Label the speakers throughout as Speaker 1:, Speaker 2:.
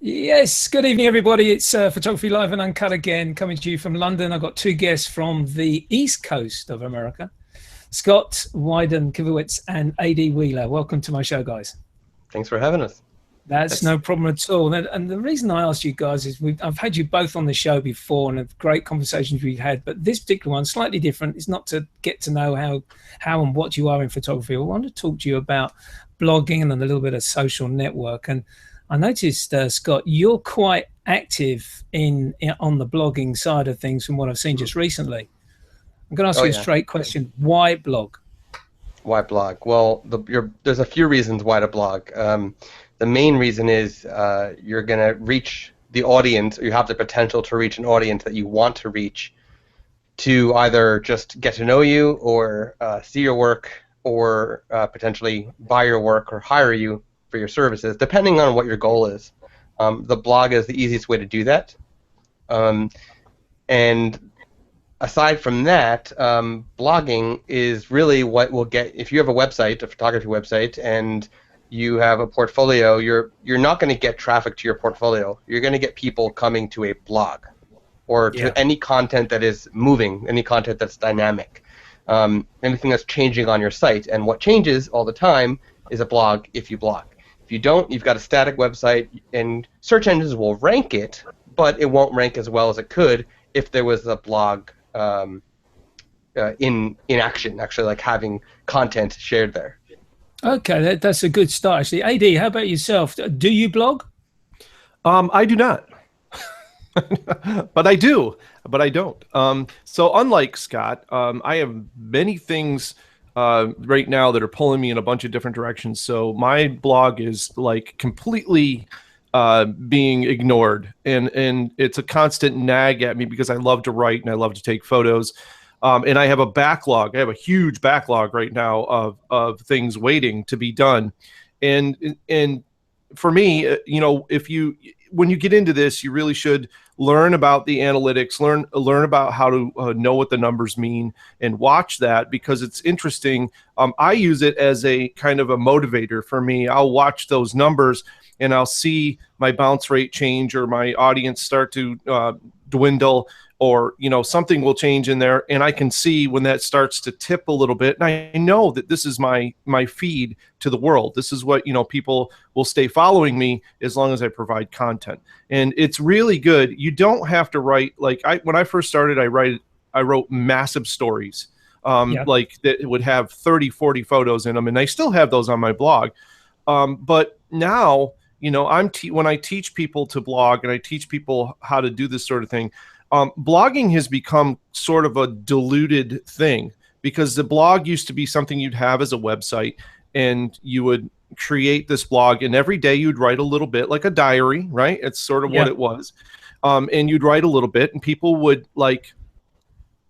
Speaker 1: Yes, good evening, everybody. It's Photography Live and Uncut again, coming to you from London. I've got two guests from the East Coast of America, Scott Wyden-Kivowitz and AD Wheeler. Welcome to my show, guys.
Speaker 2: Thanks for having us.
Speaker 1: That's no problem at all. And the reason I asked you guys is I've had you both on the show before and great conversations we've had, but this particular one, slightly different. It's not to get to know how and what you are in photography. I want to talk to you about blogging and a little bit of social network. And I noticed, Scott, you're quite active on the blogging side of things from what I've seen just recently. I'm going to ask you a straight question. Why blog?
Speaker 2: Why blog? Well, there's a few reasons why to blog. The main reason is you're going to reach the audience, or you have the potential to reach an audience that you want to reach, to either just get to know you or see your work or potentially buy your work or hire you for your services, depending on what your goal is. The blog is the easiest way to do that. And aside from that, blogging is really what will get, if you have a website, a photography website, and you have a portfolio, you're not going to get traffic to your portfolio. You're going to get people coming to a blog or to any content that is moving, any content that's dynamic, anything that's changing on your site. And what changes all the time is a blog if you blog. If you don't, you've got a static website, and search engines will rank it, but it won't rank as well as it could if there was a blog in action, actually, like having content shared there.
Speaker 1: Okay, that's a good start, actually. AD, how about yourself? Do you blog?
Speaker 3: I do not, but I do, but I don't. So unlike Scott, I have many things right now that are pulling me in a bunch of different directions. So my blog is like completely being ignored, and it's a constant nag at me because I love to write and I love to take photos. And I have a backlog. I have a huge backlog right now of things waiting to be done. And for me, when you get into this, you really should learn about the analytics, learn about how to know what the numbers mean, and watch that, because it's interesting. I use it as a kind of a motivator for me. I'll watch those numbers and I'll see my bounce rate change or my audience start to dwindle, or something will change in there, and I can see when that starts to tip a little bit, and I know that this is my feed to the world. This is what people will stay following me as long as I provide content, and it's really good. You don't have to write when I first started. I wrote massive stories, like that would have 30, 40 photos in them, and I still have those on my blog. But now, when I teach people to blog and I teach people how to do this sort of thing. Blogging has become sort of a diluted thing, because the blog used to be something you'd have as a website, and you would create this blog, and every day you'd write a little bit, like a diary, right? It's sort of what it was. And you'd write a little bit, and people would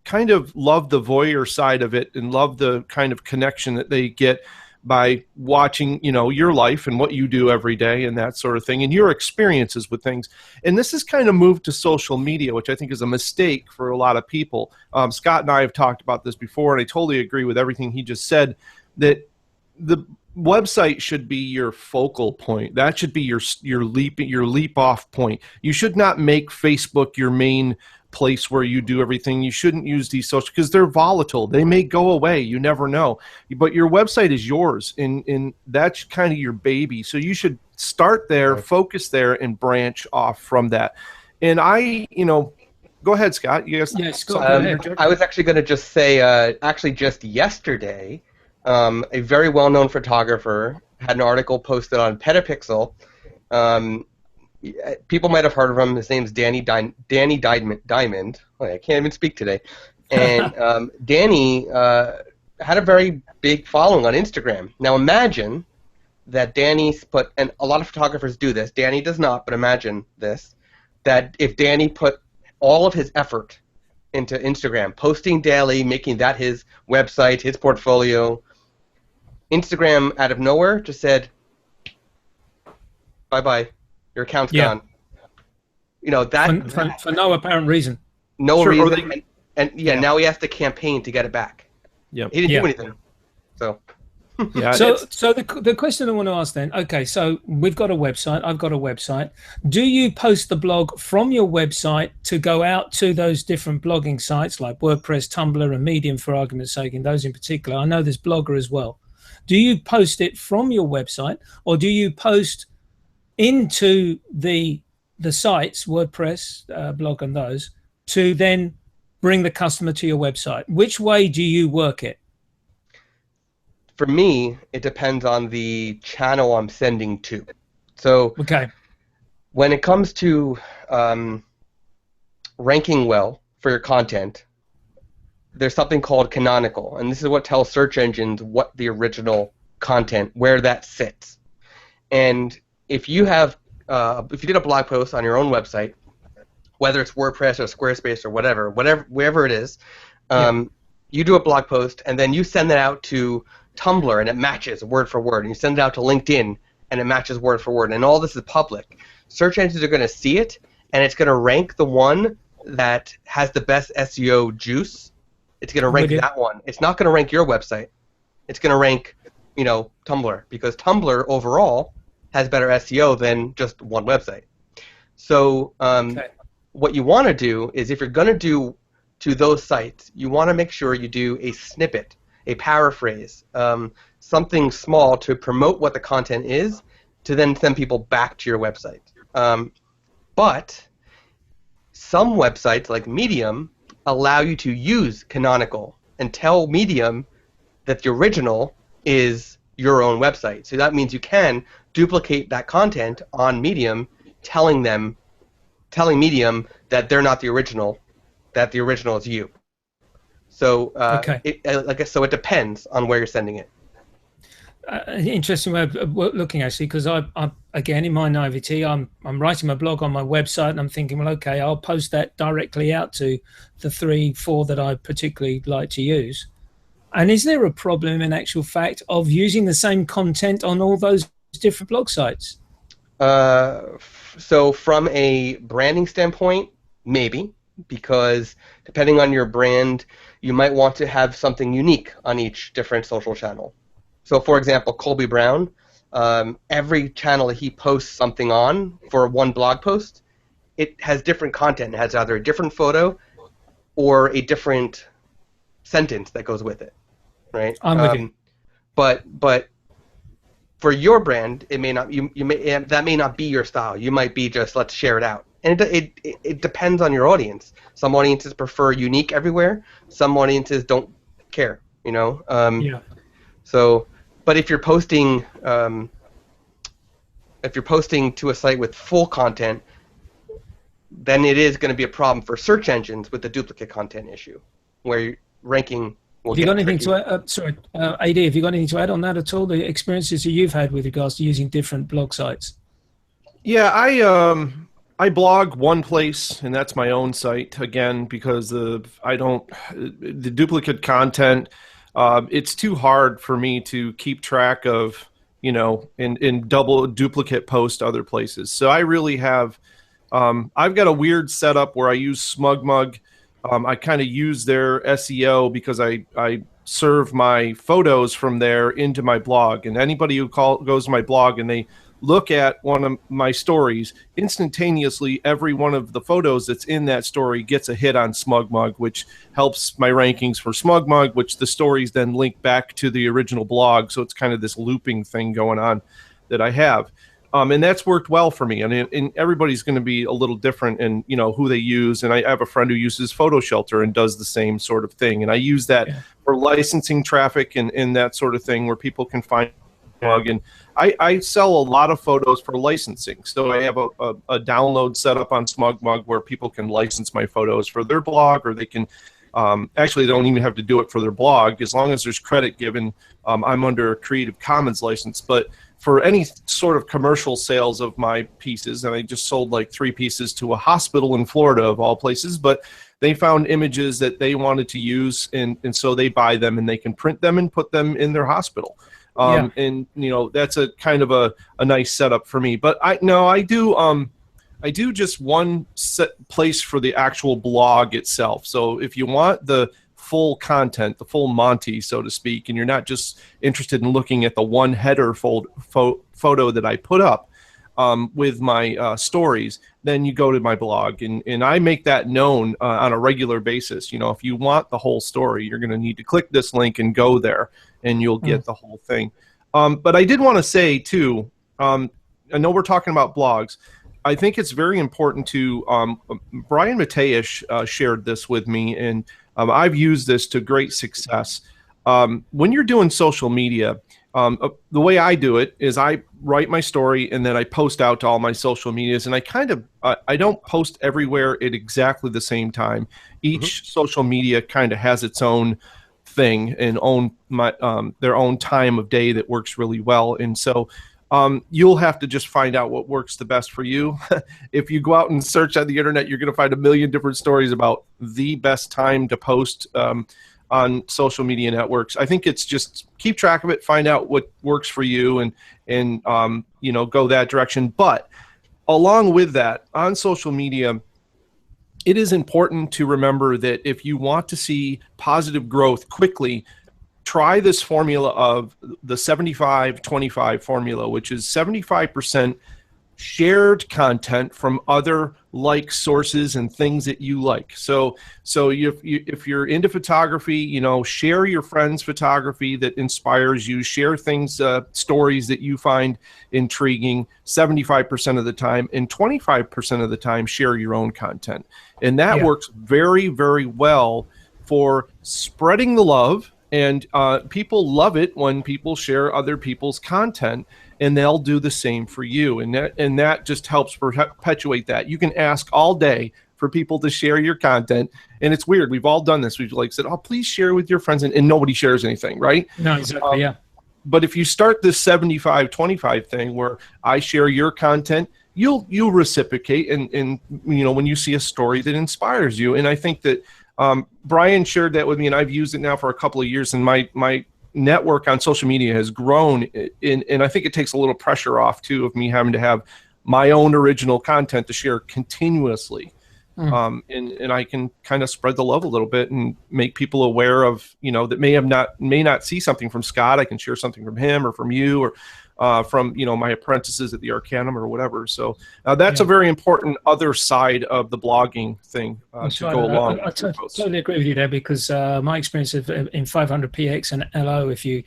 Speaker 3: kind of love the voyeur side of it and love the kind of connection that they get by watching, your life and what you do every day and that sort of thing, and your experiences with things. And this has kind of moved to social media, which I think is a mistake for a lot of people. Scott and I have talked about this before, and I totally agree with everything he just said, that the website should be your focal point. That should be your leap off point. You should not make Facebook your main place where you do everything. You shouldn't use these social, because they're volatile. They may go away. You never know. But your website is yours, and that's kind of your baby. So you should start there, focus there, and branch off from that. And go ahead, Scott. Yes, Scott.
Speaker 2: I was actually going to just say, actually just yesterday, a very well-known photographer had an article posted on Petapixel. People might have heard of him. His name's Danny Diamond. Oh, I can't even speak today. And Danny had a very big following on Instagram. Now imagine that Danny's put, and a lot of photographers do this. Danny does not, but imagine this, that if Danny put all of his effort into Instagram, posting daily, making that his website, his portfolio, Instagram out of nowhere just said, bye-bye. Your account's gone.
Speaker 1: That for no apparent reason.
Speaker 2: No reason. And now he has to campaign to get it back.
Speaker 3: Yeah.
Speaker 2: He didn't do anything. So
Speaker 3: Yeah.
Speaker 1: So the question I want to ask then, okay, so we've got a website, I've got a website. Do you post the blog from your website to go out to those different blogging sites like WordPress, Tumblr, and Medium, for argument's sake, in those in particular? I know there's Blogger as well. Do you post it from your website, or do you post into the sites, WordPress, blog, and those, to then bring the customer to your website? Which way do you work it?
Speaker 2: For me, it depends on the channel I'm sending to. So
Speaker 1: Okay.
Speaker 2: when it comes to ranking well for your content, there's something called canonical, and this is what tells search engines what the original content, where that sits. And if you have, if you did a blog post on your own website, whether it's WordPress or Squarespace or wherever it is, you do a blog post and then you send that out to Tumblr and it matches word for word, and you send it out to LinkedIn and it matches word for word, and all this is public. Search engines are going to see it, and it's going to rank the one that has the best SEO juice. It's going to rank that one. It's not going to rank your website. It's going to rank, Tumblr, because Tumblr overall has better SEO than just one website. So what you want to do is, if you're going to do to those sites, you want to make sure you do a snippet, a paraphrase, something small to promote what the content is, to then send people back to your website. But some websites, like Medium, allow you to use canonical and tell Medium that the original is your own website. So that means you can duplicate that content on Medium, telling Medium that they're not the original, that the original is you. So so it depends on where you're sending it.
Speaker 1: Interesting way of looking, actually, because I again, in my naivety, I'm writing my blog on my website, and I'm thinking, well, okay, I'll post that directly out to the 3-4 that I particularly like to use. And is there a problem, in actual fact, of using the same content on all those different blog sites?
Speaker 2: So from a branding standpoint, maybe, because depending on your brand, you might want to have something unique on each different social channel. So, for example, Colby Brown, every channel that he posts something on for one blog post, it has different content. It has either a different photo or a different sentence that goes with it, right?
Speaker 1: I'm with you.
Speaker 2: But for your brand, it may not. That may not be your style. You might be just, let's share it out. And it depends on your audience. Some audiences prefer unique everywhere. Some audiences don't care. So, but if you're posting to a site with full content, then it is going to be a problem for search engines with the duplicate content issue, where ranking will get tricky.
Speaker 1: Have you got anything to add on that at all? The experiences that you've had with regards to using different blog sites?
Speaker 3: Yeah, I blog one place, and that's my own site, again, because the duplicate content, it's too hard for me to keep track of, and double duplicate post other places. So I really have, I've got a weird setup where I use SmugMug. I kind of use their SEO because I serve my photos from there into my blog, and anybody who goes to my blog and they look at one of my stories, instantaneously every one of the photos that's in that story gets a hit on SmugMug, which helps my rankings for SmugMug, which the stories then link back to the original blog. So it's kind of this looping thing going on that I have. And that's worked well for me. And everybody's going to be a little different in, who they use. And I have a friend who uses Photo Shelter and does the same sort of thing. And I use that for licensing traffic and that sort of thing, where people can find and I sell a lot of photos for licensing. So I have a download set up on SmugMug where people can license my photos for their blog, or they can actually, they don't even have to do it for their blog. As long as there's credit given, I'm under a Creative Commons license. But for any sort of commercial sales of my pieces, and I just sold like 3 pieces to a hospital in Florida, of all places, but they found images that they wanted to use, and so they buy them and they can print them and put them in their hospital. And that's a kind of a nice setup for me. But I do just one set place for the actual blog itself. So if you want the full content, the full Monty, so to speak, and you're not just interested in looking at the one header photo that I put up with my stories, then you go to my blog, and I make that known on a regular basis. You know, if you want the whole story, you're going to need to click this link and go there, and you'll get the whole thing. But I did want to say, too, I know we're talking about blogs. I think it's very important to, Brian Mateish shared this with me, and I've used this to great success. When you're doing social media, the way I do it is I write my story and then I post out to all my social medias, and I don't post everywhere at exactly the same time. Each social media kind of has its own thing and their own time of day that works really well. And so you'll have to just find out what works the best for you. If you go out and search on the internet, you're going to find a million different stories about the best time to post on social media networks. I think it's just keep track of it, find out what works for you, and you know, go that direction. But along with that, on social media, it is important to remember that if you want to see positive growth quickly, try this formula of the 75-25 formula, which is 75% shared content from other like sources and things that you like. So if you're into photography, you know, share your friend's photography that inspires you, share things, stories that you find intriguing 75% of the time, and 25% of the time share your own content. And that works very, very well for spreading the love. And people love it when people share other people's content, and they'll do the same for you. And that just helps perpetuate that. You can ask all day for people to share your content. And it's weird. We've all done this. We've like said, oh, please share with your friends. And nobody shares anything, right?
Speaker 1: No, exactly, yeah.
Speaker 3: But if you start this 75-25 thing where I share your content, you'll reciprocate. And you know, when you see a story that inspires you. And I think that Brian shared that with me, and I've used it now for a couple of years, and my network on social media has grown, and I think it takes a little pressure off, too, of me having to have my own original content to share continuously. And I can kind of spread the love a little bit and make people aware of, you know, that may not see something from Scott. I can share something from him or from you, or from, you know, my apprentices at the Arcanum or whatever. So that's a very important other side of the blogging thing to go along.
Speaker 1: I totally agree with you there, because my experience in 500px and LO, if you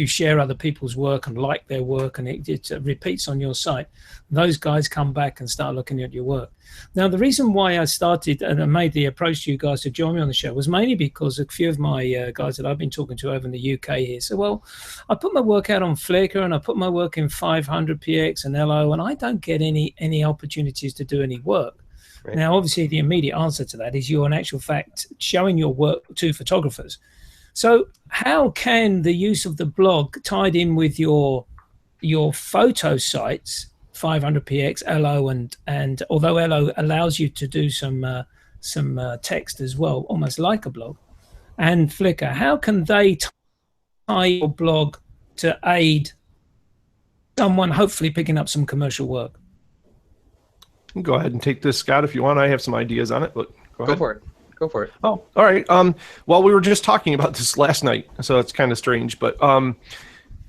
Speaker 1: share other people's work and like their work, and it repeats on your site, those guys come back and start looking at your work. Now, the reason why I started and I made the approach to you guys to join me on the show was mainly because a few of my guys that I've been talking to over in the UK here said, well, I put my work out on Flickr and I put my work in 500px and LO, and I don't get any opportunities to do any work. Right. Now, obviously, the immediate answer to that is you're in actual fact showing your work to photographers. So how can the use of the blog tied in with your photo sites, 500px, LO, and although LO allows you to do some text as well, almost like a blog, and Flickr, how can they tie your blog to aid someone hopefully picking up some commercial work?
Speaker 3: Go ahead and take this, Scott, if you want. I have some ideas on it, but go
Speaker 2: for it. Go for it.
Speaker 3: Oh, all right. Well, we were just talking about this last night, so it's kind of strange, but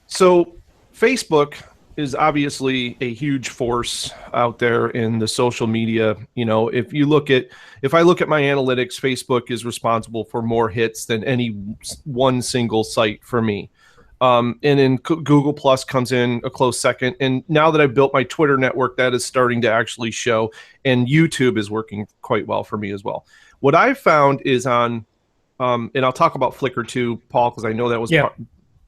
Speaker 3: so Facebook is obviously a huge force out there in the social media. You know, if I look at my analytics, Facebook is responsible for more hits than any one single site for me. And then Google Plus comes in a close second. And now that I've built my Twitter network, that is starting to actually show. And YouTube is working quite well for me as well. What I've found is on, and I'll talk about Flickr too, Paul, because I know that was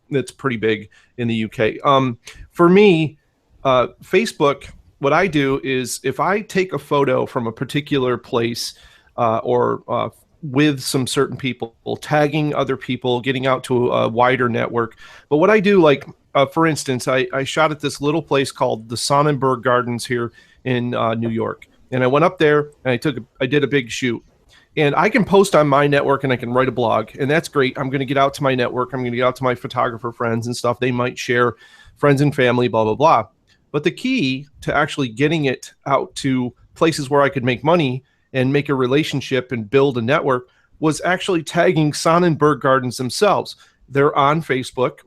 Speaker 3: that's pretty big in the UK. For me, Facebook, what I do is if I take a photo from a particular place or with some certain people, tagging other people, getting out to a wider network. But what I do, like, for instance, I shot at this little place called the Sonnenberg Gardens here in New York. And I went up there and I did a big shoot. And I can post on my network and I can write a blog, and that's great. I'm going to get out to my network. I'm going to get out to my photographer friends and stuff. They might share, friends and family, blah, blah, blah. But the key to actually getting it out to places where I could make money and make a relationship and build a network was actually tagging Sonnenberg Gardens themselves. They're on Facebook.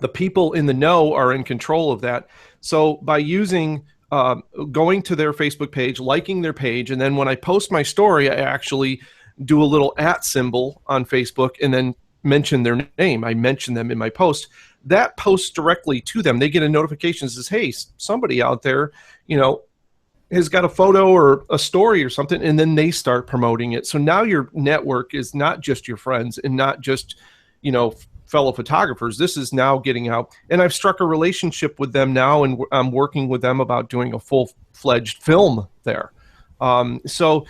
Speaker 3: The people in the know are in control of that. So by using, going to their Facebook page, liking their page, and then when I post my story, I actually do a little @ symbol on Facebook and then mention their name. I mention them in my post. That posts directly to them. They get a notification that says, hey, somebody out there, has got a photo or a story or something, and then they start promoting it. So now your network is not just your friends and not just, fellow photographers. This is now getting out. And I've struck a relationship with them now, and I'm working with them about doing a full-fledged film there. So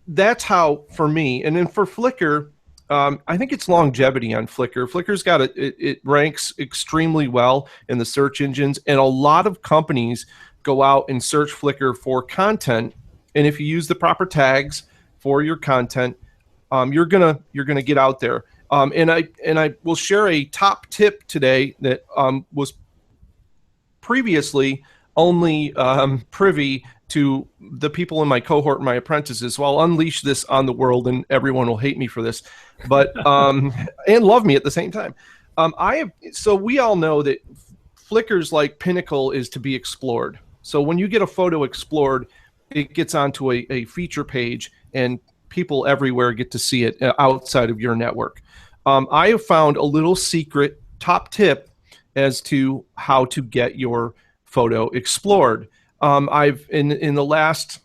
Speaker 3: that's how, for me. And then for Flickr, I think it's longevity on Flickr. Flickr's got it ranks extremely well in the search engines, and a lot of companies go out and search Flickr for content. And if you use the proper tags for your content, you're gonna get out there. And I will share a top tip today that was previously only privy to the people in my cohort, my apprentices. So I'll unleash this on the world, and everyone will hate me for this, but and love me at the same time. So we all know that Flickr's like pinnacle is to be explored. So when you get a photo explored, it gets onto a feature page, and people everywhere get to see it outside of your network. I have found a little secret top tip as to how to get your photo explored. I've in the last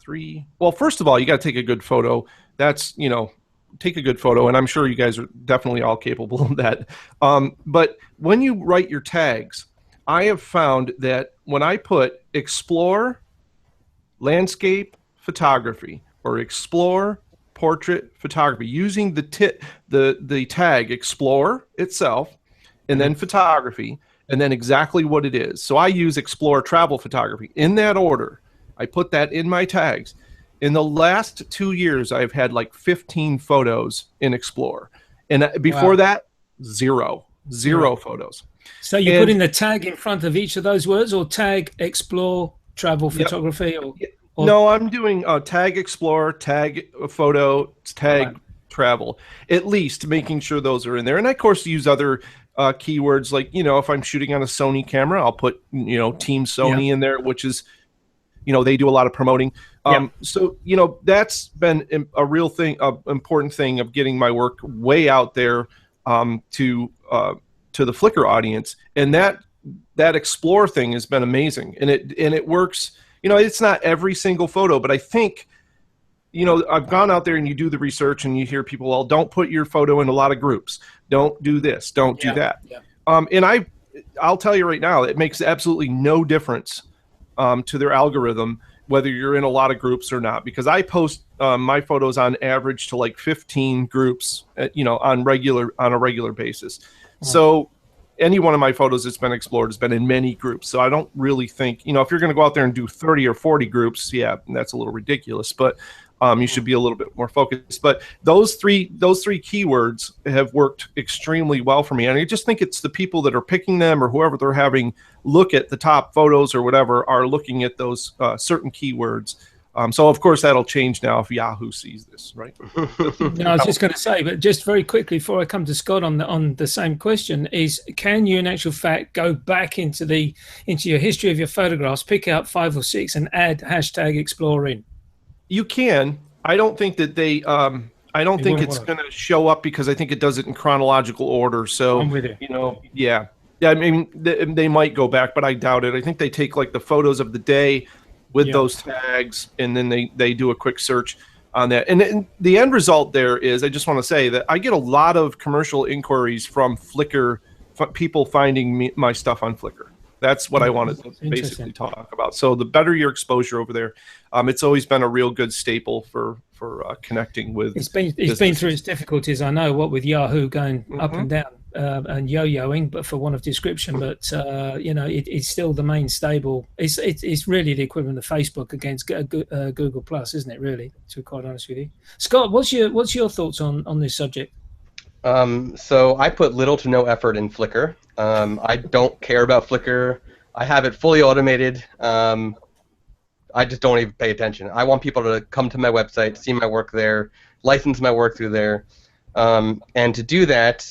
Speaker 3: first of all, you got to take a good photo. That's, take a good photo, and I'm sure you guys are definitely all capable of that. But when you write your tags, I have found that when I put explore landscape photography or explore portrait photography, using the tag explore itself and then photography and then exactly what it is. So I use explore travel photography in that order. I put that in my tags. In the last 2 years, I've had like 15 photos in explore. And before that, zero photos.
Speaker 1: So you put in the tag in front of each of those words, or tag explore travel photography? Or
Speaker 3: no, I'm doing tag explore, tag photo, tag travel, at least making sure those are in there. And I, of course, use other keywords like, if I'm shooting on a Sony camera, I'll put, Team Sony in there, which is, they do a lot of promoting. So, that's been a real thing, important thing of getting my work way out there to the Flickr audience. And that explore thing has been amazing. And it works. It's not every single photo, but I think, I've gone out there and you do the research and you hear people, well, don't put your photo in a lot of groups. Don't do this. Don't do that. Yeah. And I'll tell you right now, it makes absolutely no difference to their algorithm whether you're in a lot of groups or not, because I post my photos on average to like 15 groups, on a regular basis. So any one of my photos that's been explored has been in many groups. So I don't really think, if you're going to go out there and do 30 or 40 groups, that's a little ridiculous, but you should be a little bit more focused. But those three keywords have worked extremely well for me. And I just think it's the people that are picking them, or whoever they're having look at the top photos or whatever, are looking at those certain keywords. So, of course, that'll change now if Yahoo sees this, right?
Speaker 1: No, I was just going to say, but just very quickly before I come to Scott on the same question, is can you in actual fact go back into your history of your photographs, pick out 5 or 6 and add hashtag explore in? You
Speaker 3: can. I don't think that they I don't think it's going to show up, because I think it does it in chronological order. So,
Speaker 1: I'm with you.
Speaker 3: Yeah. I mean, they might go back, but I doubt it. I think they take like the photos of the day with those tags, and then they do a quick search on that. And the end result there is, I just want to say that I get a lot of commercial inquiries from Flickr, people finding my stuff on Flickr. That's what I wanted to basically talk about. So the better your exposure over there, it's always been a real good staple for connecting with.
Speaker 1: It's been through its difficulties, I know, what with Yahoo going up and down and yo-yoing, but for want of description. But it's still the main stable. It's really the equivalent of Facebook against Google Plus, isn't it? Really, to be quite honest with you, Scott, what's your thoughts on this subject?
Speaker 2: So I put little to no effort in Flickr. I don't care about Flickr. I have it fully automated. I just don't even pay attention. I want people to come to my website, see my work there, license my work through there. And to do that,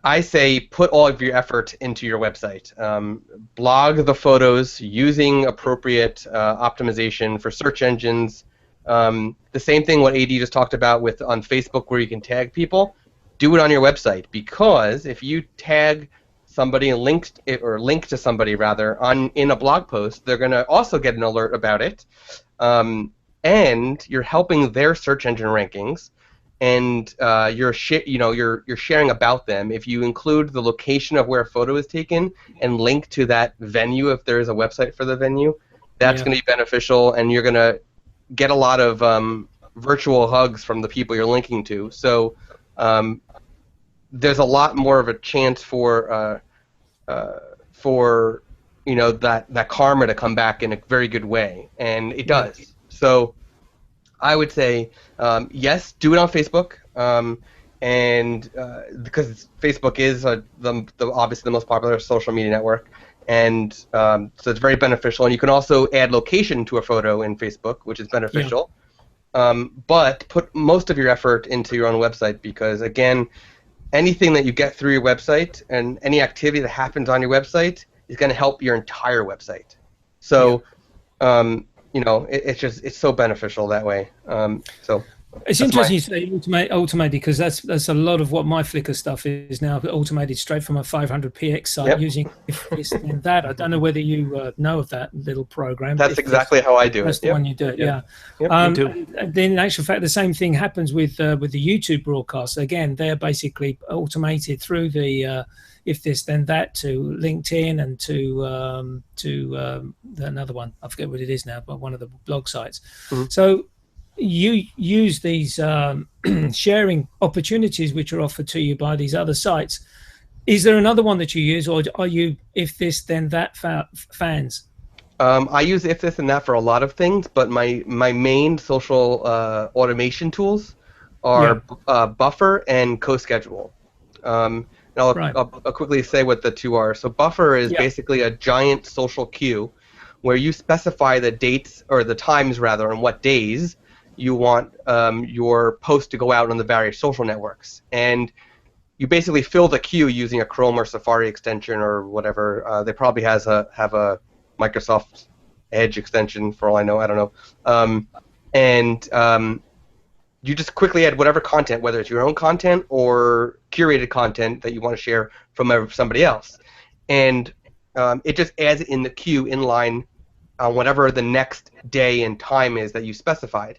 Speaker 2: I say put all of your effort into your website. Blog the photos using appropriate optimization for search engines. The same thing what AD just talked about with on Facebook where you can tag people. Do it on your website, because if you tag somebody and link to somebody rather in a blog post, they're going to also get an alert about it, and you're helping their search engine rankings, and you're sharing about them. If you include the location of where a photo is taken and link to that venue, if there is a website for the venue, that's going to be beneficial, and you're going to get a lot of virtual hugs from the people you're linking to. So there's a lot more of a chance for that karma to come back in a very good way, and it does. So I would say yes, do it on Facebook, and because Facebook is obviously the most popular social media network, and so it's very beneficial. And you can also add location to a photo in Facebook, which is beneficial. But put most of your effort into your own website, because again, anything that you get through your website and any activity that happens on your website is going to help your entire website. So, it's so beneficial that way.
Speaker 1: It's interesting you say automate, because that's a lot of what my Flickr stuff is now automated straight from a 500px site using this and that. I don't know whether you know of that little program.
Speaker 2: That's exactly how I do it.
Speaker 1: That's the one you do it, me too. Then in actual fact, the same thing happens with the YouTube broadcasts. Again, they're basically automated through the if this then that to LinkedIn and to another one. I forget what it is now, but one of the blog sites. So you use these sharing opportunities which are offered to you by these other sites. Is there another one that you use, or are you if this then that fans?
Speaker 2: I use if this and that for a lot of things, but my main social automation tools are Buffer and CoSchedule. I'll quickly say what the two are. So Buffer is basically a giant social queue where you specify the dates, or the times rather, and what days you want your post to go out on the various social networks. And you basically fill the queue using a Chrome or Safari extension or whatever. They probably have a Microsoft Edge extension for all I know. I don't know. You just quickly add whatever content, whether it's your own content or curated content that you want to share from somebody else. And it just adds it in the queue in line on whatever the next day and time is that you specified.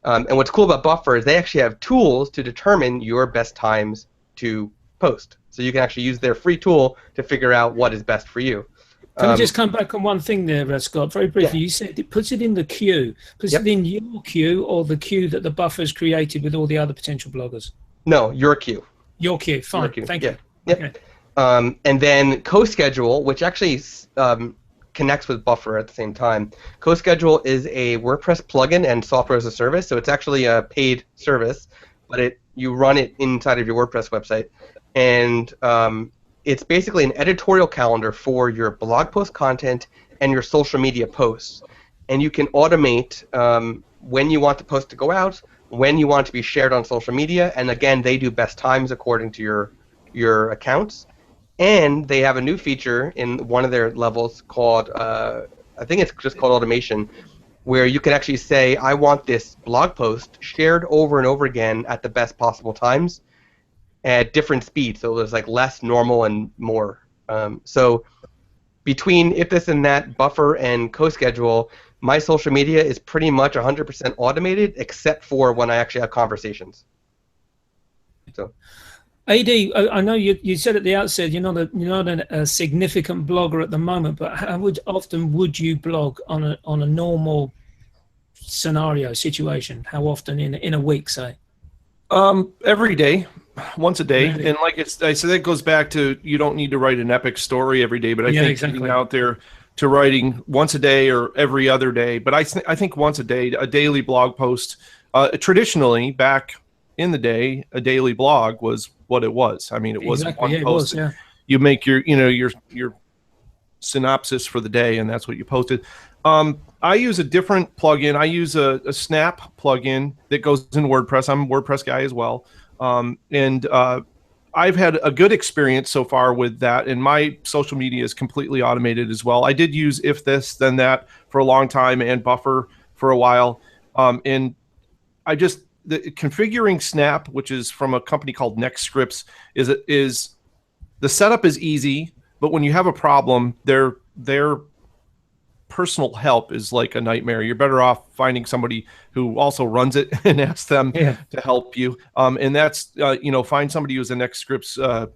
Speaker 2: And what's cool about Buffer is they actually have tools to determine your best times to post. So you can actually use their free tool to figure out what is best for you.
Speaker 1: Can I just come back on one thing there, Scott, very briefly? You said it puts it in the queue. Puts it in your queue, or the queue that the Buffer's created with all the other potential bloggers?
Speaker 2: No, your queue.
Speaker 1: Your queue, fine. Your queue. Thank you.
Speaker 2: Yep. Okay. And then CoSchedule, which actually connects with Buffer at the same time. CoSchedule is a WordPress plugin and software as a service, so it's actually a paid service, but you run it inside of your WordPress website. And it's basically an editorial calendar for your blog post content and your social media posts. And you can automate when you want the post to go out, when you want it to be shared on social media, and again, they do best times according to your accounts. And they have a new feature in one of their levels called, I think it's just called automation, where you can actually say, I want this blog post shared over and over again at the best possible times at different speeds. So there's like less, normal, and more. So between if this and that, Buffer and CoSchedule, my social media is pretty much 100% automated, except for when I actually have conversations. So.
Speaker 1: AD, I know you said at the outset you're not a significant blogger at the moment, but how often would you blog on a normal scenario situation? How often in a week, say?
Speaker 3: Every day, once a day.
Speaker 1: Really?
Speaker 3: And like I said, that goes back to you don't need to write an epic story every day, but I think getting out there to writing once a day or every other day. But I think once a day, a daily blog post. Traditionally, back in the day, a daily blog was what it was. I mean, it wasn't one post. You make your synopsis for the day, and that's what you posted. I use a different plugin. I use a Snap plugin that goes in WordPress. I'm a WordPress guy as well. I've had a good experience so far with that, and my social media is completely automated as well. I did use If This, Then That for a long time, and Buffer for a while. And configuring Snap, which is from a company called NextScripts, is the setup is easy, but when you have a problem, their personal help is like a nightmare. You're better off finding somebody who also runs it and ask them to help you. And that's, find somebody who's a NextScripts,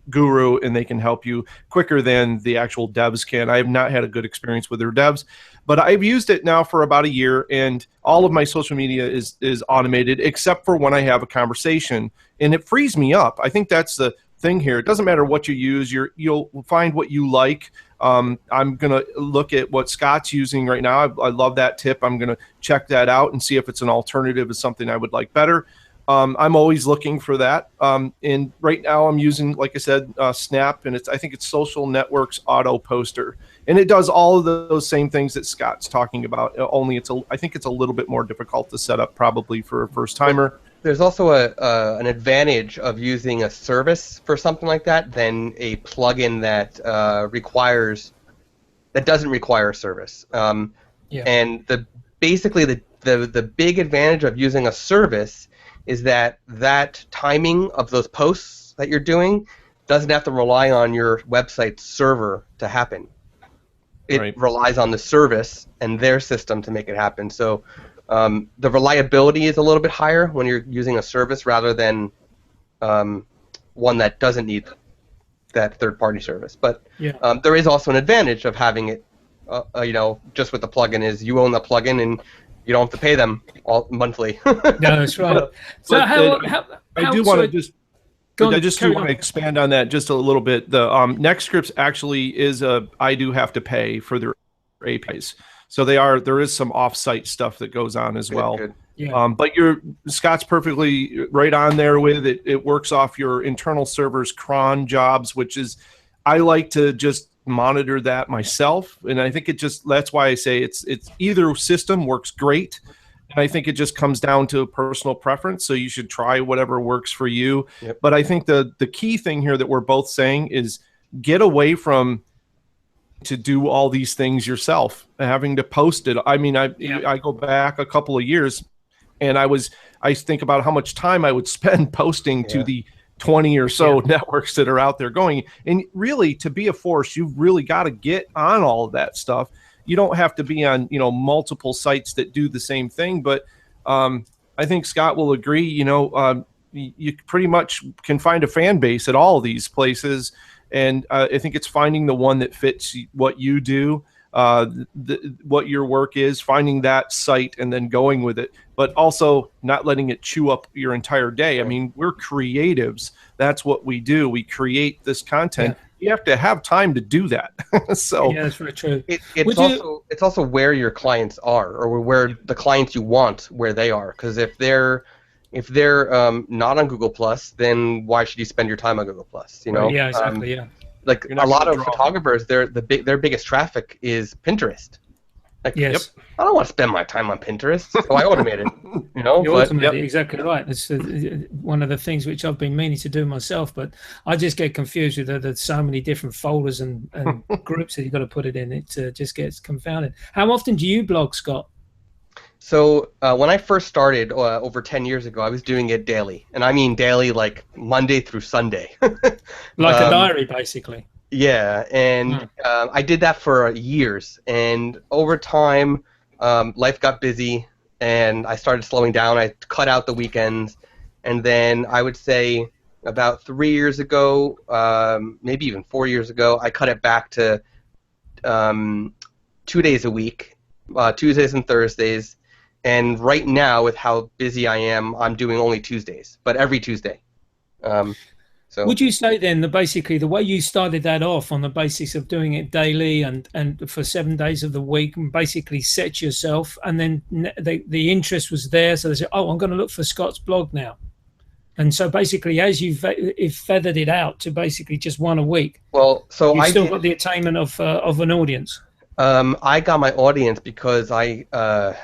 Speaker 3: guru, and they can help you quicker than the actual devs can. I have not had a good experience with their devs, but I've used it now for about a year, and all of my social media is automated except for when I have a conversation, and it frees me up. I think that's the thing here. It doesn't matter what you use. You'll find what you like. I'm going to look at what Scott's using right now. I love that tip. I'm going to check that out and see if it's an alternative is something I would like better. I'm always looking for that. And right now I'm using, like I said, Snap, and I think it's Social Networks Auto Poster. And it does all of those same things that Scott's talking about, only I think it's a little bit more difficult to set up probably for a first timer.
Speaker 2: There's also an advantage of using a service for something like that than a plugin that doesn't require a service. And basically the big advantage of using a service is that timing of those posts that you're doing doesn't have to rely on your website's server to happen. It relies on the service and their system to make it happen. So the reliability is a little bit higher when you're using a service rather than one that doesn't need that third-party service. But there is also an advantage of having it, just with the plugin is you own the plugin and you don't have to pay them all monthly.
Speaker 1: No, that's right. So
Speaker 3: I do want to expand on that just a little bit. The NextScripts actually I do have to pay for their APIs. So there is some off-site stuff that goes on as well.
Speaker 2: Good.
Speaker 1: Yeah.
Speaker 3: But Scott's perfectly right on there with it. It works off your internal server's cron jobs, which is, I like to just monitor that myself. And I think that's why I say it's either system works great. And I think it just comes down to personal preference. So you should try whatever works for you. Yep. But I think the key thing here that we're both saying is get away from to do all these things yourself, having to post it. I mean, I go back a couple of years, and I think about how much time I would spend posting to the 20 or so networks that are out there going. And really, to be a force, you've really got to get on all of that stuff. You don't have to be on, multiple sites that do the same thing. But I think Scott will agree, you pretty much can find a fan base at all of these places. And I think it's finding the one that fits what you do, what your work is, finding that site and then going with it, but also not letting it chew up your entire day. I mean, we're creatives. That's what we do. We create this content. Yeah. You have to have time to do that. So
Speaker 1: yeah, that's very true.
Speaker 2: It's also where your clients are, or where the clients you want, where they are. Because if they're not on Google Plus, then why should you spend your time on Google Plus?
Speaker 1: Yeah, exactly.
Speaker 2: Like a lot of photographers, their biggest traffic is Pinterest. Like,
Speaker 1: yes.
Speaker 2: I don't want to spend my time on Pinterest, so I automate it.
Speaker 1: You automate it, exactly right. It's one of the things which I've been meaning to do myself, but I just get confused with there's so many different folders and groups that you've got to put it in. It just gets confounded. How often do you blog, Scott?
Speaker 2: So when I first started over 10 years ago, I was doing it daily. And I mean daily, like Monday through Sunday.
Speaker 1: Like a diary, basically.
Speaker 2: Yeah, and I did that for years. And over time, life got busy, and I started slowing down. I cut out the weekends. And then I would say about 3 years ago, maybe even 4 years ago, I cut it back to 2 days a week, Tuesdays and Thursdays. And right now, with how busy I am, I'm doing only Tuesdays, but every Tuesday. So
Speaker 1: would you say then that basically the way you started that off on the basis of doing it daily and for 7 days of the week, and basically set yourself, and then the interest was there, so they said, oh, I'm going to look for Scott's blog now. And so basically, as you've feathered it out to basically just one a week,
Speaker 2: well, so
Speaker 1: you've still got the attainment of an audience.
Speaker 2: I got my audience because I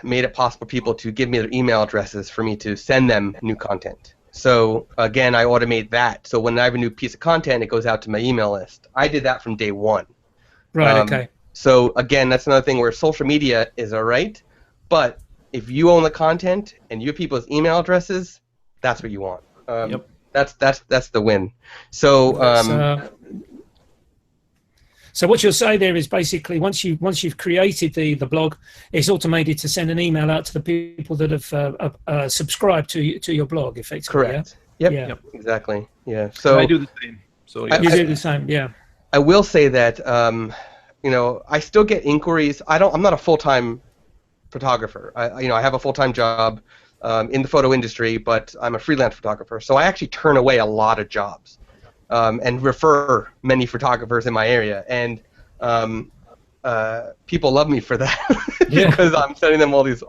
Speaker 2: made it possible for people to give me their email addresses for me to send them new content. So again, I automate that. So when I have a new piece of content, it goes out to my email list. I did that from day one.
Speaker 1: Right. Okay.
Speaker 2: So again, that's another thing where social media is all right, but if you own the content and you have people's email addresses, that's what you want.
Speaker 3: Yep.
Speaker 2: That's the win. So
Speaker 1: so what you'll say there is basically once you've created the blog, it's automated to send an email out to the people that have subscribed to your blog, effectively.
Speaker 2: correct.
Speaker 1: Yeah?
Speaker 2: Yep.
Speaker 1: Yeah.
Speaker 2: Exactly. Yeah. So
Speaker 3: I do the same. So yeah.
Speaker 1: You do the same. Yeah.
Speaker 2: I will say that I still get inquiries. I'm not a full-time photographer. I have a full-time job in the photo industry, but I'm a freelance photographer. So I actually turn away a lot of jobs and refer many photographers in my area, and people love me for that because I'm sending them all this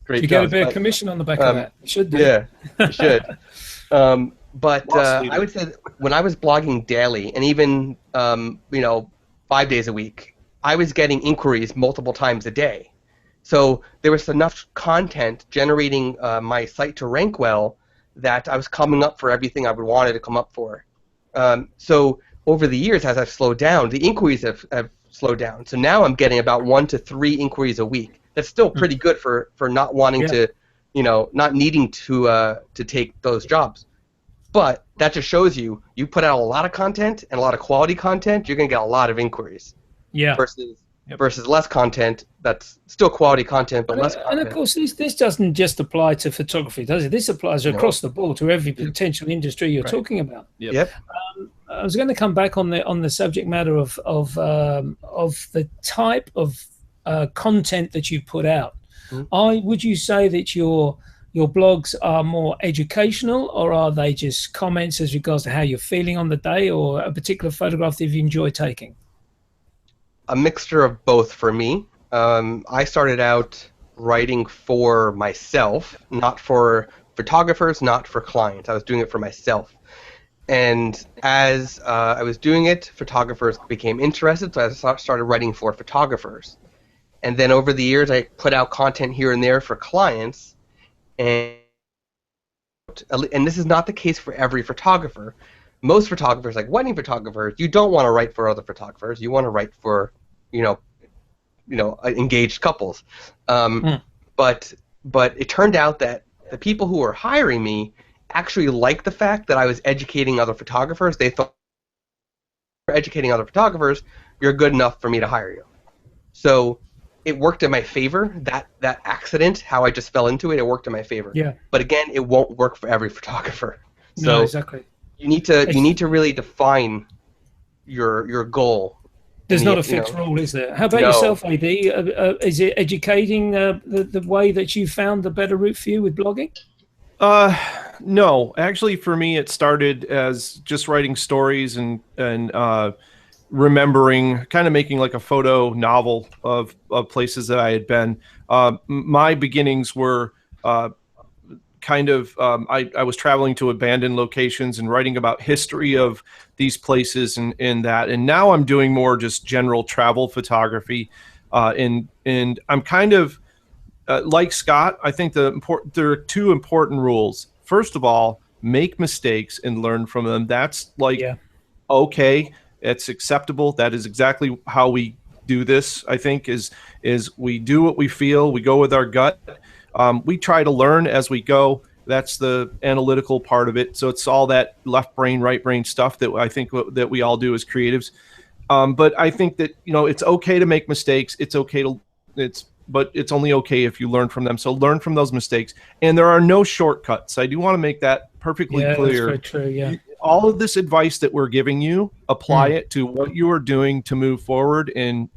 Speaker 2: great.
Speaker 1: You
Speaker 2: jobs.
Speaker 1: get a bit of commission on the back of that. You should do.
Speaker 2: Yeah, you should. But I would say that when I was blogging daily, and even 5 days a week, I was getting inquiries multiple times a day. So there was enough content generating my site to rank well that I was coming up for everything I would wanted to come up for. So over the years, as I've slowed down, the inquiries have slowed down. So now I'm getting about 1 to 3 inquiries a week. That's still pretty good for not wanting to, not needing to take those jobs. But that just shows you put out a lot of content and a lot of quality content, you're going to get a lot of inquiries.
Speaker 1: Yeah.
Speaker 2: Versus less content that's still quality content but less content.
Speaker 1: And of course, this doesn't just apply to photography, does it? This applies across the board to every potential industry you're talking about.
Speaker 2: Yep.
Speaker 1: I was going to come back on the subject matter of the type of content that you put out. Would you say that your blogs are more educational, or are they just comments as regards to how you're feeling on the day, or a particular photograph that you enjoy taking?
Speaker 2: A mixture of both for me. I started out writing for myself, not for photographers, not for clients. I was doing it for myself. And as I was doing it, photographers became interested, so I started writing for photographers. And then over the years, I put out content here and there for clients. And this is not the case for every photographer. Most photographers, like wedding photographers, you don't want to write for other photographers. You want to write for, engaged couples. But it turned out that the people who were hiring me actually liked the fact that I was educating other photographers. They thought, for educating other photographers, you're good enough for me to hire you. So it worked in my favor. That accident, how I just fell into it, it worked in my favor.
Speaker 1: Yeah.
Speaker 2: But again, it won't work for every photographer. So
Speaker 1: no, exactly.
Speaker 2: You need to really define your goal.
Speaker 1: There's not a fixed rule, is there? How about yourself, AD? Is it educating the way that you found the better route for you with blogging?
Speaker 3: No, actually, for me, it started as just writing stories and remembering, kind of making like a photo novel of places that I had been. My beginnings were I was traveling to abandoned locations and writing about history of these places and that. And now I'm doing more just general travel photography. And I'm kind of like Scott. I think there are 2 important rules. First of all, make mistakes and learn from them. That's okay. It's acceptable. That is exactly how we do this, I think, is we do what we feel. We go with our gut. We try to learn as we go. That's the analytical part of it. So it's all that left brain, right brain stuff that I think that we all do as creatives. But I think that, it's okay to make mistakes. It's okay but it's only okay if you learn from them. So learn from those mistakes. And there are no shortcuts. I do want to make that perfectly clear.
Speaker 1: That's very true, yeah.
Speaker 3: All of this advice that we're giving you, apply it to what you are doing to move forward and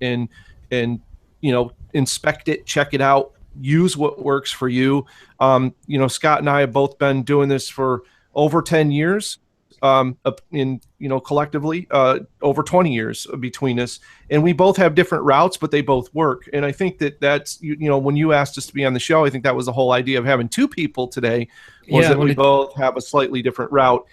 Speaker 3: inspect it, check it out, use what works for you. Scott and I have both been doing this for over 10 years, collectively, over 20 years between us. And we both have different routes, but they both work. And I think that's, when you asked us to be on the show, I think that was the whole idea of having 2 people today, was that we both have a slightly different route.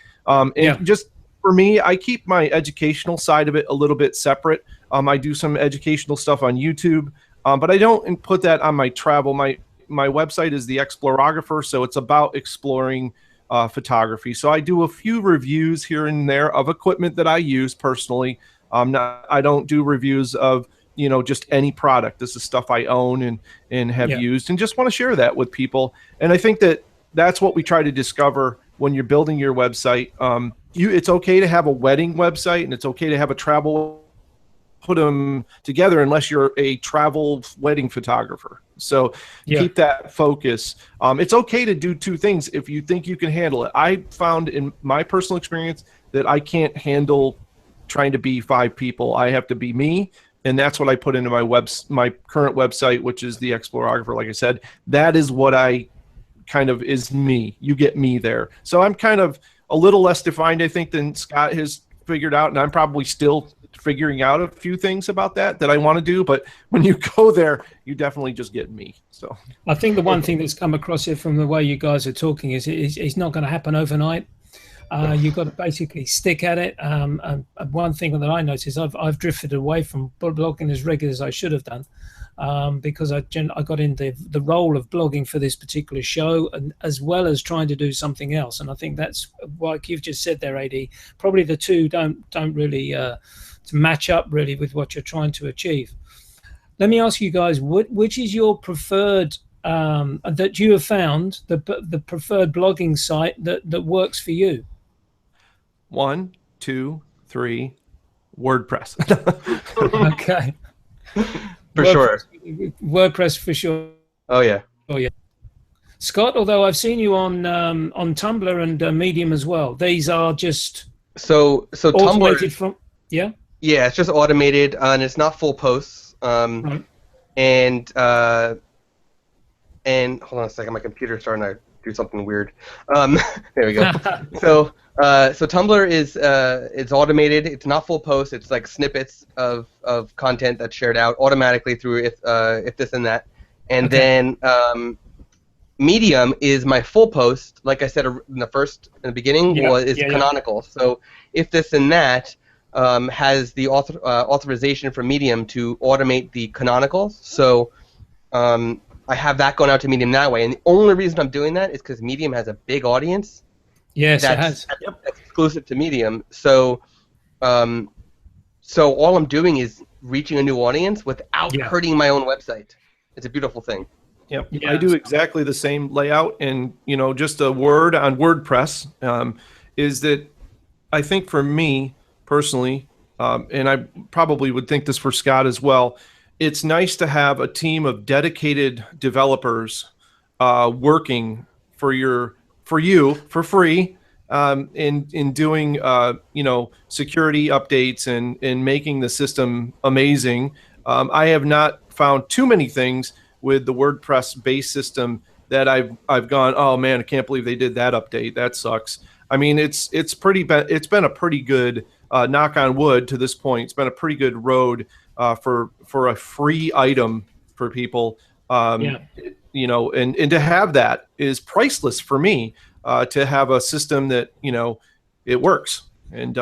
Speaker 3: Just for me, I keep my educational side of it a little bit separate. I do some educational stuff on YouTube, but I don't put that on my travel. My website is the Explorographer, so it's about exploring photography. So I do a few reviews here and there of equipment that I use personally. I don't do reviews of just any product. This is stuff I own and have used, and just want to share that with people. And I think that's what we try to discover when you're building your website. It's okay to have a wedding website, and it's okay to have a travel. Put them together unless you're a travel wedding photographer. So keep that focus. It's okay to do two things if you think you can handle it. I found in my personal experience that I can't handle trying to be 5 people. I have to be me, and that's what I put into my current website, which is the Explorographer. Like I said, that is what I kind of is me. You get me there. So I'm kind of a little less defined, I think, than Scott has figured out, and I'm probably still figuring out a few things about that I want to do, but when you go there, you definitely just get me. So
Speaker 1: I think the one thing that's come across here from the way you guys are talking is it's not going to happen overnight. You've got to basically stick at it. And one thing that I noticed, I've drifted away from blogging as regular as I should have done, because I got into the role of blogging for this particular show, and as well as trying to do something else. And I think that's like you've just said there, AD. Probably the two don't really to match up really with what you're trying to achieve. Let me ask you guys, which is your preferred that you have found the preferred blogging site that works for you?
Speaker 3: 1, 2, 3, WordPress.
Speaker 1: Okay.
Speaker 2: For sure.
Speaker 1: WordPress for sure.
Speaker 2: Oh yeah.
Speaker 1: Scott, although I've seen you on Tumblr and Medium as well, these are just
Speaker 2: so
Speaker 1: automated
Speaker 2: Tumblr
Speaker 1: from
Speaker 2: Yeah, it's just automated, and it's not full posts.
Speaker 1: Right.
Speaker 2: And hold on a second, my computer's starting to do something weird. There we go. So Tumblr is it's automated. It's not full posts. It's like snippets of content that's shared out automatically through if this and that. And then Medium is my full post. Like I said in the beginning, is canonical. So if this and that has the authorization from Medium to automate the canonicals. So I have that going out to Medium that way. And the only reason I'm doing that is because Medium has a big audience.
Speaker 1: Yes,
Speaker 2: that's,
Speaker 1: it has.
Speaker 2: That's exclusive to Medium. So all I'm doing is reaching a new audience without hurting my own website. It's a beautiful thing.
Speaker 3: Yep. Yeah. I do exactly the same layout. And, just a word on WordPress is that I think for me personally, and I probably would think this for Scott as well, it's nice to have a team of dedicated developers working for you for free in doing security updates and making the system amazing. I have not found too many things with the WordPress base system that I've gone, oh man, I can't believe they did that update. That sucks. I mean, it's been a pretty good knock on wood to this point. It's been a pretty good road for a free item for people. And to have that is priceless for me. To have a system that it works, and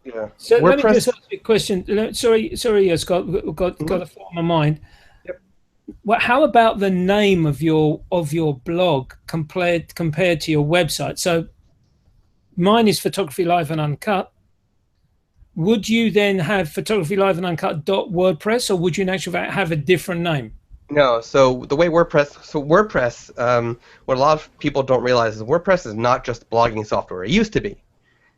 Speaker 2: Yeah.
Speaker 1: So
Speaker 2: WordPress.
Speaker 1: let me just ask you a question. Sorry, Scott. Got a thought on my mind.
Speaker 2: Yep.
Speaker 1: Well, how about the name of your blog compared to your website? So mine is Photography Live and Uncut. Would you then have Photography Live and Uncut.wordpress, or would you in actual fact have a different name?
Speaker 2: No, so the way WordPress, what a lot of people don't realize is WordPress is not just blogging software. It used to be.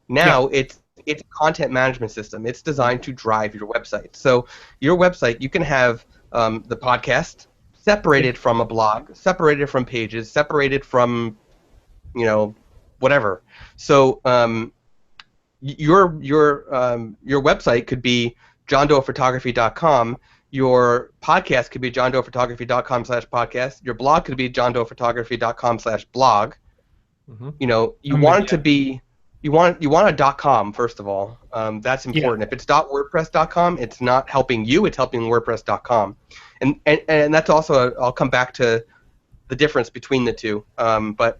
Speaker 2: Now it's a content management system. It's designed to drive your website. So your website, you can have the podcast separated from a blog, separated from pages, separated from, whatever. So your website could be johndoephotography.com. Your podcast could be johndoephotography.com/podcast. Your blog could be johndoephotography.com/blog. Mm-hmm. You want it to be, you want a .com first of all. That's important. If it's .wordpress.com, it's not helping you. It's helping WordPress.com. And that's also I'll come back to the difference between the two. But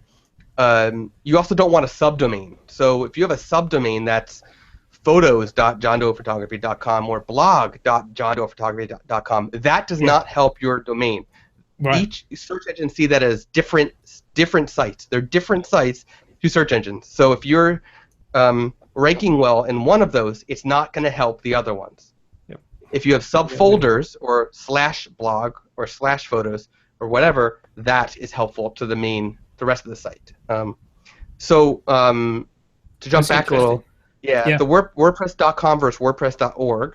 Speaker 2: you also don't want a subdomain. So if you have a subdomain that's photos.johndoephotography.com or blog.johndoephotography.com, that does not help your domain.
Speaker 1: Right.
Speaker 2: Each search engine see that as different sites. They're different sites to search engines. So if you're ranking well in one of those, it's not going to help the other ones.
Speaker 3: Yep.
Speaker 2: If you have subfolders or /blog or /photos or whatever, that is helpful to the rest of the site. To jump back a little, the WordPress.com versus WordPress.org.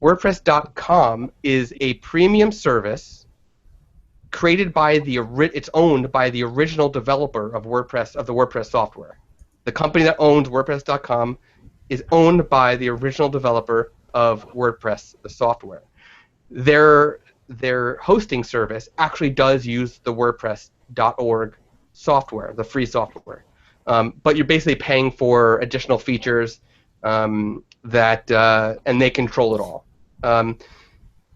Speaker 2: WordPress.com is a premium service created by it's owned by the original developer of WordPress, of the WordPress software. The company that owns WordPress.com is owned by the original developer of WordPress, the software. Their hosting service actually does use the WordPress.org software, the free software. But you're basically paying for additional features and they control it all. The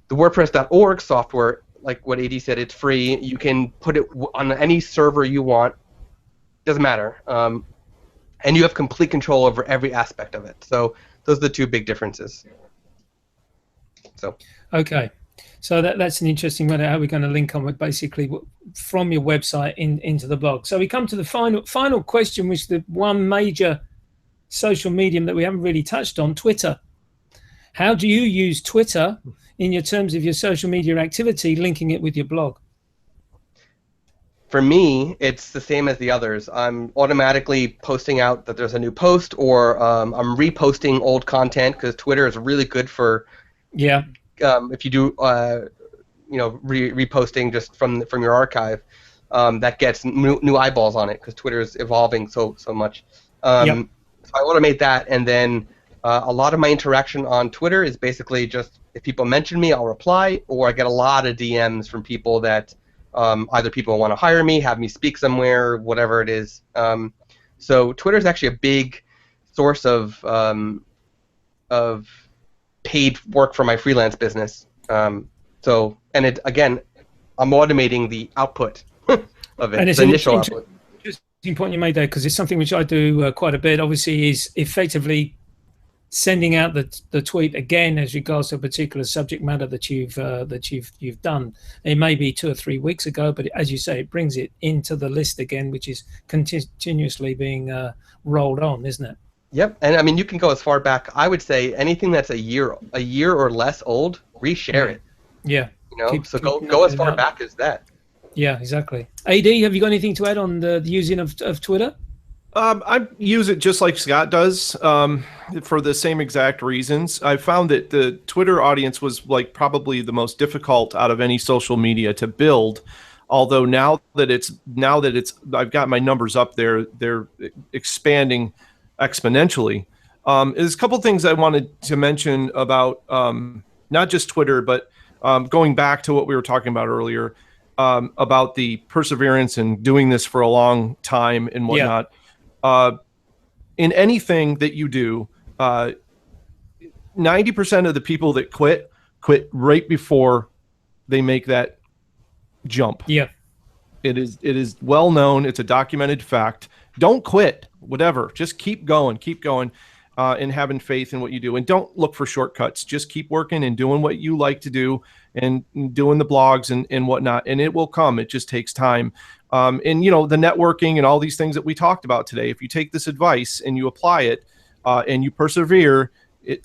Speaker 2: WordPress.org software, like what AD said, it's free. You can put it on any server you want. Doesn't matter. And you have complete control over every aspect of it. So those are the two big differences.
Speaker 1: Okay. So that's an interesting one. How we're going to link on with basically from your website into the blog. So we come to the final question, which is the one major social medium that we haven't really touched on, Twitter. How do you use Twitter in your terms of your social media activity, linking it with your blog?
Speaker 2: For me, it's the same as the others. I'm automatically posting out that there's a new post, or I'm reposting old content, because Twitter is really good for if you do reposting just from your archive, that gets new eyeballs on it, because Twitter is evolving so much. So I automate that, and then a lot of my interaction on Twitter is basically just if people mention me, I'll reply, or I get a lot of DMs from people that either people want to hire me, have me speak somewhere, whatever it is. So Twitter is actually a big source of paid work for my freelance business. And again, I'm automating the output of it, the initial output.
Speaker 1: Interesting point you made there, because it's something which I do quite a bit. Obviously, is effectively sending out the tweet again as regards to a particular subject matter that you've done. It may be 2 or 3 weeks ago, but as you say, it brings it into the list again, which is continuously being rolled on, isn't it?
Speaker 2: Yep, and I mean you can go as far back. I would say anything that's a year or less old, reshare it.
Speaker 1: Yeah.
Speaker 2: Go as far back as that.
Speaker 1: Yeah, exactly. AD, have you got anything to add on the using of Twitter?
Speaker 3: I use it just like Scott does, for the same exact reasons. I found that the Twitter audience was like probably the most difficult out of any social media to build. Although now that it's I've got my numbers up there, they're expanding exponentially. There's a couple things I wanted to mention about not just Twitter, but going back to what we were talking about earlier, about the perseverance and doing this for a long time and whatnot. In anything that you do, 90% of the people that quit right before they make that jump. Yeah. It is well known. It's a documented fact. Don't quit, whatever. Just keep going, and having faith in what you do. And don't look for shortcuts. Just keep working and doing what you like to do and doing the blogs and whatnot. And it will come. It just takes time. And, the networking and all these things that we talked about today, if you take this advice and you apply it and you persevere,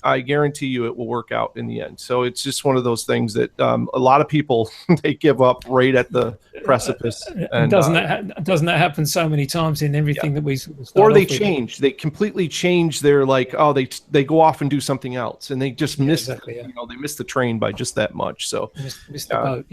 Speaker 3: I guarantee you it will work out in the end. So it's just one of those things that a lot of people, they give up right at the precipice. And
Speaker 1: doesn't that happen so many times in everything that we
Speaker 3: or they change. They completely change their they go off and do something else, and they just miss they miss the train by just that much. So
Speaker 1: miss the boat.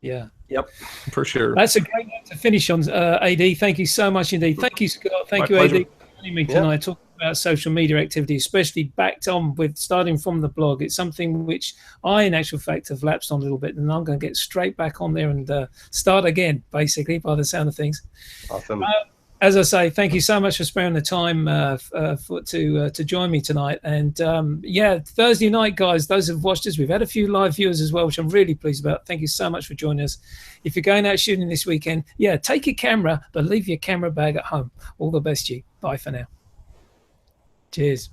Speaker 1: Yeah.
Speaker 3: Yep, for sure.
Speaker 1: That's a great note to finish on, AD. Thank you so much indeed. Thank you, Scott. Thank you,
Speaker 3: pleasure.
Speaker 1: AD, for joining me tonight, talking about social media activity, especially backed on with starting from the blog. It's something which I, in actual fact, have lapsed on a little bit, and I'm going to get straight back on there and start again, basically, by the sound of things.
Speaker 2: Awesome.
Speaker 1: as I say, thank you so much for sparing the time to join me tonight. And yeah, Thursday night, guys, those who've watched us, we've had a few live viewers as well, which I'm really pleased about. Thank you so much for joining us. If you're going out shooting this weekend, yeah, take your camera, but leave your camera bag at home. All the best to you. Bye for now. Cheers.